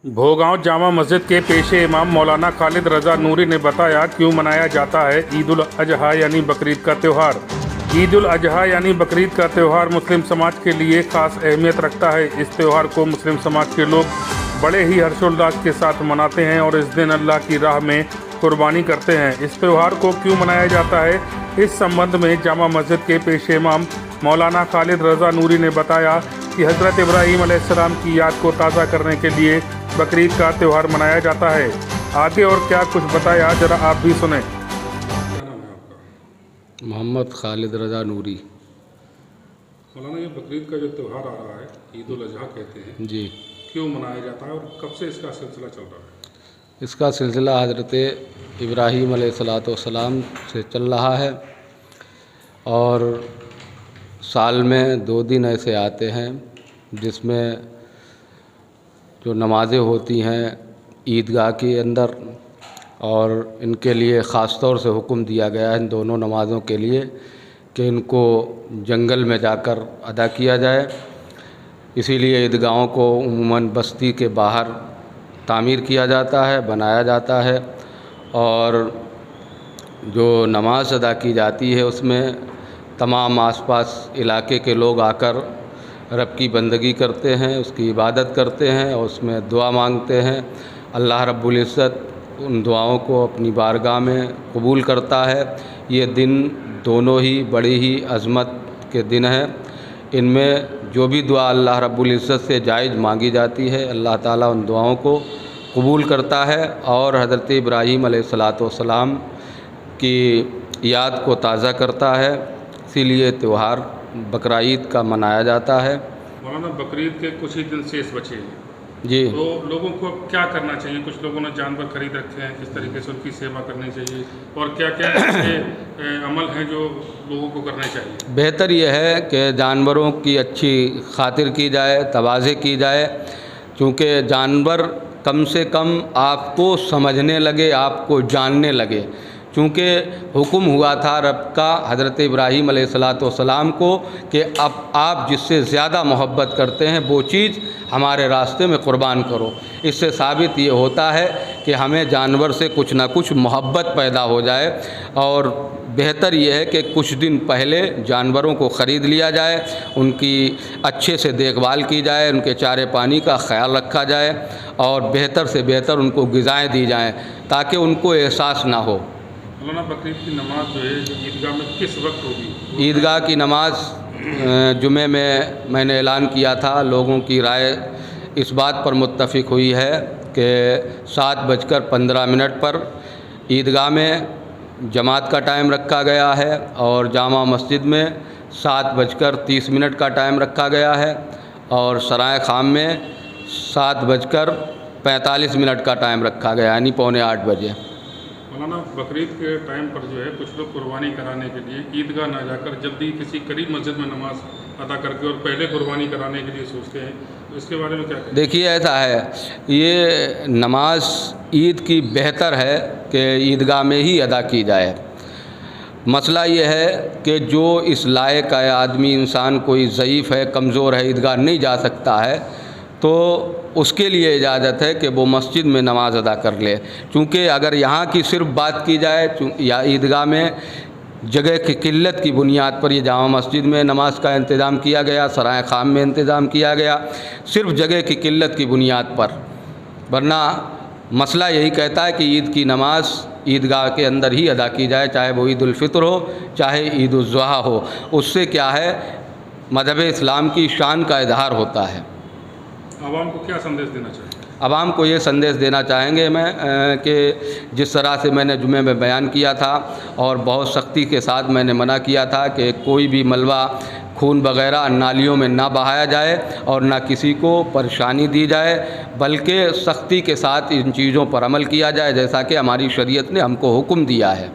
भोगांव जामा मस्जिद के पेशे इमाम मौलाना खालिद रजा नूरी ने बताया क्यों मनाया जाता है ईद उल अजहा यानी बकरीद का त्यौहार। ईद उल अजहा यानी बकरीद का त्यौहार मुस्लिम समाज के लिए खास अहमियत रखता है। इस त्यौहार को मुस्लिम समाज के लोग बड़े ही हर्षोल्लास के साथ मनाते हैं और इस दिन अल्लाह की राह में कुर्बानी करते हैं। इस त्यौहार को क्यों मनाया जाता है, इस संबंध में जामा मस्जिद के पेशे इमाम मौलाना खालिद रजा नूरी ने बताया कि हज़रत इब्राहीम अलैहिस्सलाम की याद को ताज़ा करने के लिए बकरीद का त्यौहार मनाया जाता है। आगे और क्या कुछ बताया, जरा आप भी सुने। क्या नाम है आपका? मोहम्मद खालिद रजा नूरी। मौलाना, ये बकरीद का जो त्यौहार आ रहा है, ईद उल अजहा कहते हैं जी, क्यों मनाया जाता है और कब से इसका सिलसिला चल रहा है? इसका सिलसिला हज़रत इब्राहीम अलैहिस्सलाम से चल रहा है और साल में 2 दिन ऐसे आते हैं जिसमें जो नमाज़ें होती हैं ईदगाह के अंदर, और इनके लिए ख़ास तौर से हुक्म दिया गया है इन दोनों नमाज़ों के लिए कि इनको जंगल में जाकर अदा किया जाए। इसीलिए ईदगाहों को उम्मन बस्ती के बाहर तामीर किया जाता है, बनाया जाता है, और जो नमाज अदा की जाती है उसमें तमाम आसपास इलाके के लोग आकर रब की बंदगी करते हैं, उसकी इबादत करते हैं और उसमें दुआ मांगते हैं। अल्लाह रब्बुल इज़्ज़त उन दुआओं को अपनी बारगाह में कबूल करता है। ये दिन दोनों ही बड़ी ही अज़मत के दिन हैं। इनमें जो भी दुआ अल्लाह रब्बुल इज़्ज़त से जायज़ मांगी जाती है, अल्लाह ताला उन दुआओं को कबूल करता है और हज़रत इब्राहीम अलैहिस्सलाम की याद को ताज़ा करता है। इसीलिए त्यौहार बकरा ईद का मनाया जाता है। मौलाना, बकरीद के कुछ ही दिन शेष बचे हैं जी, तो लोगों को क्या करना चाहिए? कुछ लोगों ने जानवर खरीद रखे हैं, किस तरीके से उनकी सेवा करनी चाहिए और क्या क्या ऐसे अमल हैं जो लोगों को करने चाहिए? बेहतर यह है कि जानवरों की अच्छी खातिर की जाए, तवाज़े की जाए, क्योंकि जानवर कम से कम आपको समझने लगे, आपको जानने लगे। क्योंकि हुक्म हुआ था रब का हज़रत इब्राहीम अलैहिस्सलाम को कि अब आप जिससे ज़्यादा मोहब्बत करते हैं वो चीज़ हमारे रास्ते में क़ुरबान करो। इससे साबित ये होता है कि हमें जानवर से कुछ ना कुछ मोहब्बत पैदा हो जाए, और बेहतर ये है कि कुछ दिन पहले जानवरों को ख़रीद लिया जाए, उनकी अच्छे से देखभाल की जाए, उनके चारे पानी का ख्याल रखा जाए और बेहतर से बेहतर उनको ग़िज़ाएँ दी जाएँ ताकि उनको एहसास ना हो। मौलाना, बकरीद की नमाज जो है ईदगाह में किस वक्त होगी? ईदगाह की नमाज जुमे में मैंने ऐलान किया था। लोगों की राय इस बात पर मुत्तफ़िक हुई है कि 7:15 पर ईदगाह में जमात का टाइम रखा गया है और जामा मस्जिद में 7:30 का टाइम रखा गया है और सराय खाम में 7:45 का टाइम रखा गया, यानी 7:45 बजे। मौलाना, बकरीद के टाइम पर जो है कुछ लोग कुर्बानी कराने के लिए ईदगाह ना जाकर जल्दी किसी करीब मस्जिद में नमाज अदा करके और पहले कुर्बानी कराने के लिए सोचते हैं, तो इसके बारे में क्या कहें? देखिए, ऐसा है, ये नमाज ईद की बेहतर है कि ईदगाह में ही अदा की जाए। मसला ये है कि जो इस लायक है आदमी, इंसान कोई ज़ईफ़ है, कमज़ोर है, ईदगाह नहीं जा सकता है, तो उसके लिए इजाज़त है कि वो मस्जिद में नमाज अदा कर ले। क्योंकि अगर यहाँ की सिर्फ बात की जाए या ईदगाह में जगह की किल्लत की बुनियाद पर ये जामा मस्जिद में नमाज का इंतज़ाम किया गया, सराय खाम में इंतज़ाम किया गया, सिर्फ जगह की किल्लत की बुनियाद पर। वरना मसला यही कहता है कि ईद की नमाज ईदगाह के अंदर ही अदा की जाए, चाहे वो ईद उल फ़ितर हो, चाहे ईद उल ज़ुहा हो। उससे क्या है, मज़हब इस्लाम की शान का इजहार होता है। आवाम को क्या संदेश देना चाहिए? आवाम को ये संदेश देना चाहेंगे मैं कि जिस तरह से मैंने जुमे में बयान किया था और बहुत सख्ती के साथ मैंने मना किया था कि कोई भी मलबा, खून वगैरह नालियों में ना बहाया जाए और ना किसी को परेशानी दी जाए, बल्कि सख्ती के साथ इन चीज़ों पर अमल किया जाए जैसा कि हमारी शरीयत ने हमको हुक्म दिया है।